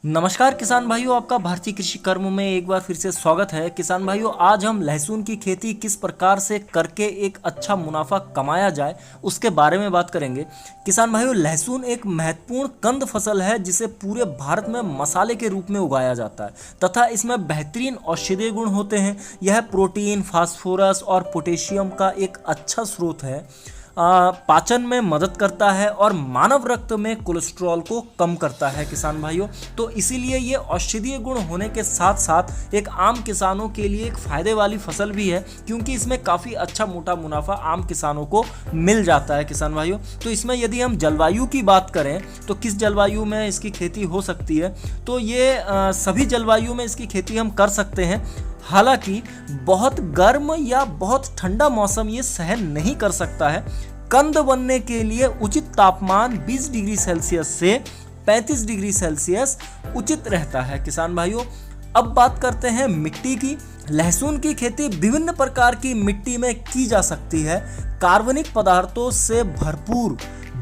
नमस्कार किसान भाइयों, आपका भारतीय कृषि कर्म में एक बार फिर से स्वागत है। किसान भाइयों, आज हम लहसुन की खेती किस प्रकार से करके एक अच्छा मुनाफा कमाया जाए उसके बारे में बात करेंगे। किसान भाइयों, लहसुन एक महत्वपूर्ण कंद फसल है जिसे पूरे भारत में मसाले के रूप में उगाया जाता है तथा इसमें बेहतरीन औषधीय गुण होते हैं। यह प्रोटीन, फास्फोरस और पोटेशियम का एक अच्छा स्रोत है। पाचन में मदद करता है और मानव रक्त में कोलेस्ट्रॉल को कम करता है। किसान भाइयों, तो इसीलिए ये औषधीय गुण होने के साथ साथ एक आम किसानों के लिए एक फ़ायदे वाली फसल भी है, क्योंकि इसमें काफ़ी अच्छा मोटा मुनाफा आम किसानों को मिल जाता है। किसान भाइयों, तो इसमें यदि हम जलवायु की बात करें तो किस जलवायु में इसकी खेती हो सकती है, तो ये सभी जलवायु में इसकी खेती हम कर सकते हैं। हालांकि बहुत गर्म या बहुत ठंडा मौसम ये सहन नहीं कर सकता है। कंद बनने के लिए उचित तापमान 20 डिग्री सेल्सियस से 35 डिग्री सेल्सियस उचित रहता है। किसान भाइयों, अब बात करते हैं मिट्टी की। लहसुन की खेती विभिन्न प्रकार की मिट्टी में की जा सकती है। कार्बनिक पदार्थों से भरपूर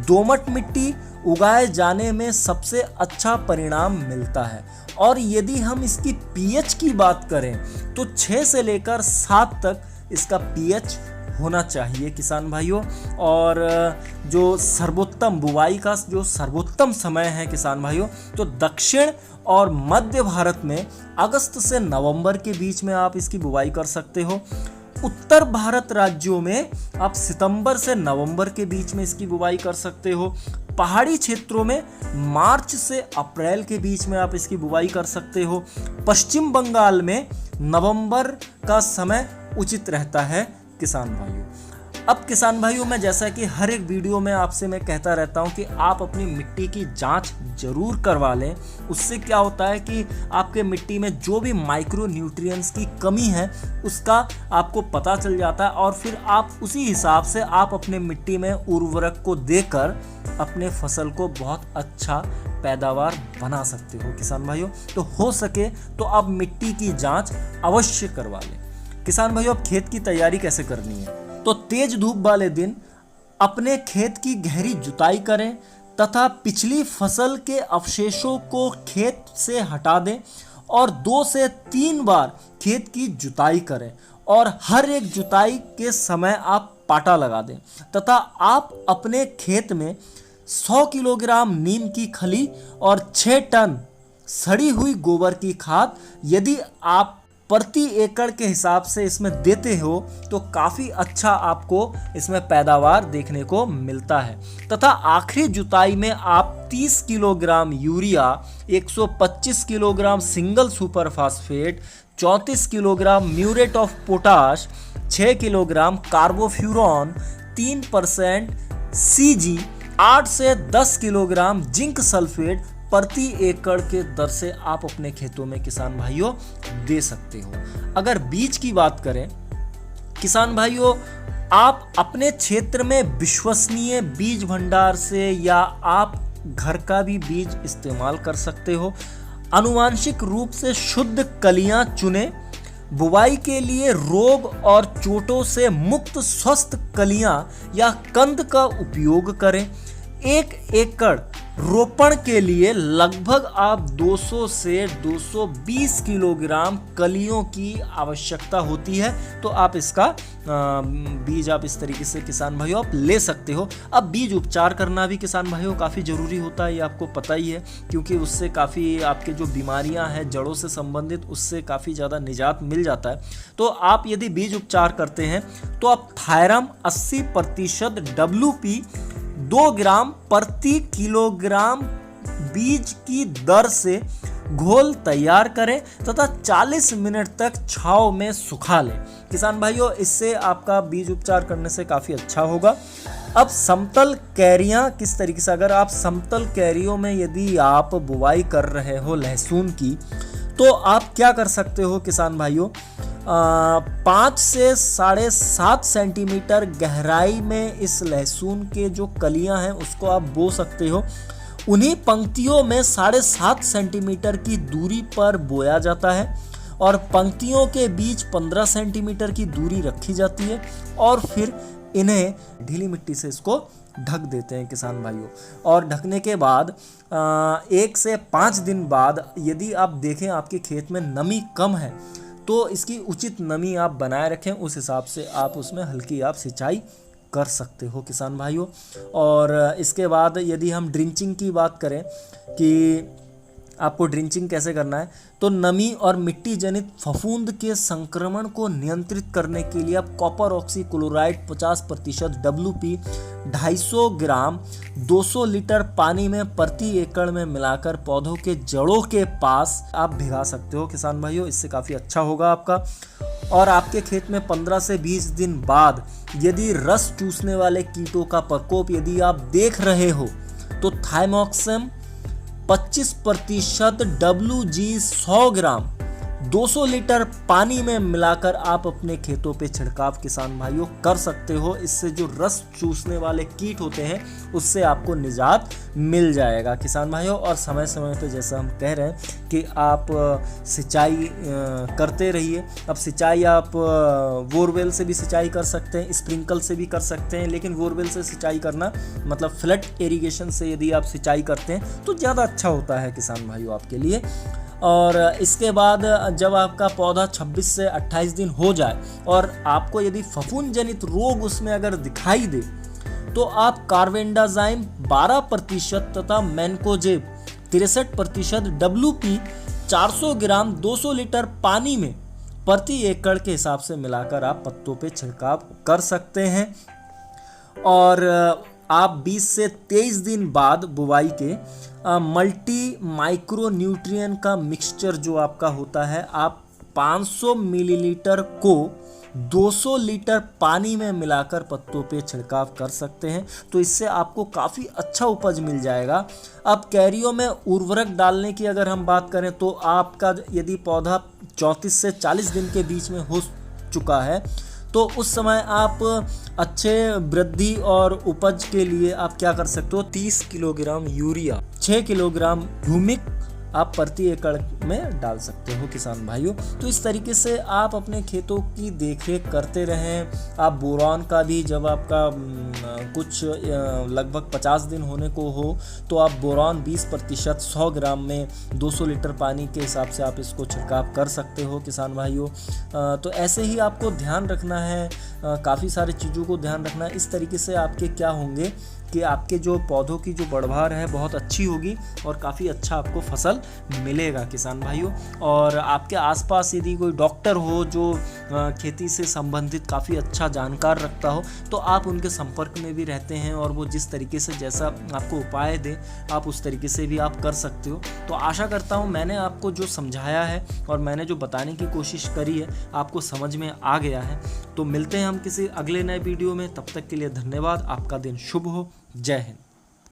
दोमट मिट्टी उगाए जाने में सबसे अच्छा परिणाम मिलता है। और यदि हम इसकी पीएच की बात करें तो 6 से लेकर 7 तक इसका पीएच होना चाहिए। किसान भाइयों, और जो सर्वोत्तम बुवाई का जो सर्वोत्तम समय है किसान भाइयों, तो दक्षिण और मध्य भारत में अगस्त से नवंबर के बीच में आप इसकी बुवाई कर सकते हो। उत्तर भारत राज्यों में आप सितंबर से नवंबर के बीच में इसकी बुवाई कर सकते हो। पहाड़ी क्षेत्रों में मार्च से अप्रैल के बीच में आप इसकी बुवाई कर सकते हो। पश्चिम बंगाल में नवंबर का समय उचित रहता है। किसान भाइयों, अब किसान भाइयों, मैं जैसा कि हर एक वीडियो में आपसे मैं कहता रहता हूं कि आप अपनी मिट्टी की जांच जरूर करवा लें। उससे क्या होता है कि आपके मिट्टी में जो भी माइक्रो न्यूट्रिएंट्स की कमी है उसका आपको पता चल जाता है, और फिर आप उसी हिसाब से आप अपने मिट्टी में उर्वरक को देकर अपने फसल को बहुत अच्छा पैदावार बना सकते हो। किसान भाइयों, तो हो सके तो आप मिट्टी की जांच अवश्य करवा लें। किसान भाइयों, अब खेत की तैयारी कैसे करनी है, तो तेज धूप वाले दिन अपने खेत की गहरी जुताई करें तथा पिछली फसल के अवशेषों को खेत से हटा दें और 2 से 3 बार खेत की जुताई करें, और हर एक जुताई के समय आप पाटा लगा दें तथा आप अपने खेत में 100 किलोग्राम नीम की खली और 6 टन सड़ी हुई गोबर की खाद यदि आप प्रति एकड़ के हिसाब से इसमें देते हो तो काफ़ी अच्छा आपको इसमें पैदावार देखने को मिलता है। तथा आखिरी जुताई में आप 30 kilogram urea, 125 kilogram single super phosphate, 34 kilogram muriate of potash, 6 kilogram carbofuran, 3% CG, 8 से 10 किलोग्राम जिंक सल्फेट प्रति एकड़ के दर से आप अपने खेतों में किसान भाइयों दे सकते हो। अगर बीज की बात करें किसान भाइयों, आप अपने क्षेत्र में विश्वसनीय बीज भंडार से या आप घर का भी बीज इस्तेमाल कर सकते हो। आनुवांशिक रूप से शुद्ध कलियां चुनें। बुवाई के लिए रोग और चोटों से मुक्त स्वस्थ कलियां या कंद का उपयोग करें। 1 एकड़ रोपण के लिए लगभग आप 200 से 220 किलोग्राम कलियों की आवश्यकता होती है। तो आप इसका बीज आप इस तरीके से किसान भाइयों आप ले सकते हो। अब बीज उपचार करना भी किसान भाइयों काफ़ी ज़रूरी होता है, ये आपको पता ही है, क्योंकि उससे काफ़ी आपके जो बीमारियां हैं जड़ों से संबंधित उससे काफ़ी ज़्यादा निजात मिल जाता है। तो आप यदि बीज उपचार करते हैं तो आप थायरम 80% WP 2 ग्राम प्रति किलोग्राम बीज की दर से घोल तैयार करें तथा 40 मिनट तक छांव में सुखा लें। किसान भाइयों, इससे आपका बीज उपचार करने से काफ़ी अच्छा होगा। अब समतल कैरियां किस तरीके से, अगर आप समतल कैरियों में यदि आप बुवाई कर रहे हो लहसुन की, तो आप क्या कर सकते हो किसान भाइयों, 5 से 7.5 सेंटीमीटर गहराई में इस लहसुन के जो कलियां हैं उसको आप बो सकते हो। उन्हीं पंक्तियों में 7.5 सेंटीमीटर की दूरी पर बोया जाता है और पंक्तियों के बीच 15 सेंटीमीटर की दूरी रखी जाती है, और फिर इन्हें ढीली मिट्टी से इसको ढक देते हैं किसान भाइयों। और ढकने के बाद 1 से 5 दिन बाद यदि आप देखें आपके खेत में नमी कम है तो इसकी उचित नमी आप बनाए रखें, उस हिसाब से आप उसमें हल्की आप सिंचाई कर सकते हो किसान भाइयों। और इसके बाद यदि हम ड्रिंचिंग की बात करें कि आपको ड्रिंचिंग कैसे करना है, तो नमी और मिट्टी जनित फफूंद के संक्रमण को नियंत्रित करने के लिए आप कॉपर ऑक्सीक्लोराइड 50% WP 250 ग्राम 200 लीटर पानी में प्रति एकड़ में मिलाकर पौधों के जड़ों के पास आप भिगा सकते हो किसान भाइयों। इससे काफ़ी अच्छा होगा आपका। और आपके खेत में 15 से 20 दिन बाद यदि रस चूसने वाले कीटों का प्रकोप यदि आप देख रहे हो तो थाइमोक्सम 25% WG 100 ग्राम 200 लीटर पानी में मिलाकर आप अपने खेतों पे छिड़काव किसान भाइयों कर सकते हो। इससे जो रस चूसने वाले कीट होते हैं उससे आपको निजात मिल जाएगा किसान भाइयों। और समय समय पे जैसा हम कह रहे हैं कि आप सिंचाई करते रहिए। अब सिंचाई आप बोरवेल से भी सिंचाई कर सकते हैं, स्प्रिंकल से भी कर सकते हैं, लेकिन बोरवेल से सिंचाई करना मतलब फ्लड इरिगेशन से यदि आप सिंचाई करते हैं तो ज़्यादा अच्छा होता है किसान भाइयों आपके लिए। और इसके बाद जब आपका पौधा 26 से 28 दिन हो जाए और आपको यदि फफूंद जनित रोग उसमें अगर दिखाई दे तो आप कार्बेंडाज़ाइम 12% तथा मैनकोजेब 63% WP 400 ग्राम 200 लीटर पानी में प्रति एकड़ के हिसाब से मिलाकर आप पत्तों पे छिड़काव कर सकते हैं। और आप 20 से 23 दिन बाद बुवाई के मल्टी माइक्रो न्यूट्रिएंट का मिक्सचर जो आपका होता है आप 500 मिलीलीटर को 200 लीटर पानी में मिलाकर पत्तों पे छिड़काव कर सकते हैं। तो इससे आपको काफ़ी अच्छा उपज मिल जाएगा। अब कैरियों में उर्वरक डालने की अगर हम बात करें तो आपका यदि पौधा 34 से 40 दिन के बीच में हो चुका है तो उस समय आप अच्छे वृद्धि और उपज के लिए आप क्या कर सकते हो, 30 किलोग्राम यूरिया 6 किलोग्राम ह्यूमिक आप प्रति एकड़ में डाल सकते हो किसान भाइयों। तो इस तरीके से आप अपने खेतों की देखरेख करते रहें। आप बोरान का भी जब आपका कुछ लगभग 50 दिन होने को हो तो आप बोरान 20% 100 ग्राम में 200 लीटर पानी के हिसाब से आप इसको छिड़काव कर सकते हो किसान भाइयों। तो ऐसे ही आपको ध्यान रखना है, काफ़ी सारी चीज़ों को ध्यान रखना है। इस तरीके से आपके क्या होंगे कि आपके जो पौधों की जो बढ़वार है बहुत अच्छी होगी और काफ़ी अच्छा आपको फसल मिलेगा किसान भाइयों। और आपके आसपास यदि कोई डॉक्टर हो जो खेती से संबंधित काफ़ी अच्छा जानकार रखता हो तो आप उनके संपर्क में भी रहते हैं और वो जिस तरीके से जैसा आपको उपाय दें आप उस तरीके से भी आप कर सकते हो। तो आशा करता हूँ मैंने आपको जो समझाया है और मैंने जो बताने की कोशिश करी है आपको समझ में आ गया है। तो मिलते हैं हम किसी अगले नए वीडियो में, तब तक के लिए धन्यवाद। आपका दिन शुभ हो। जय हिंद।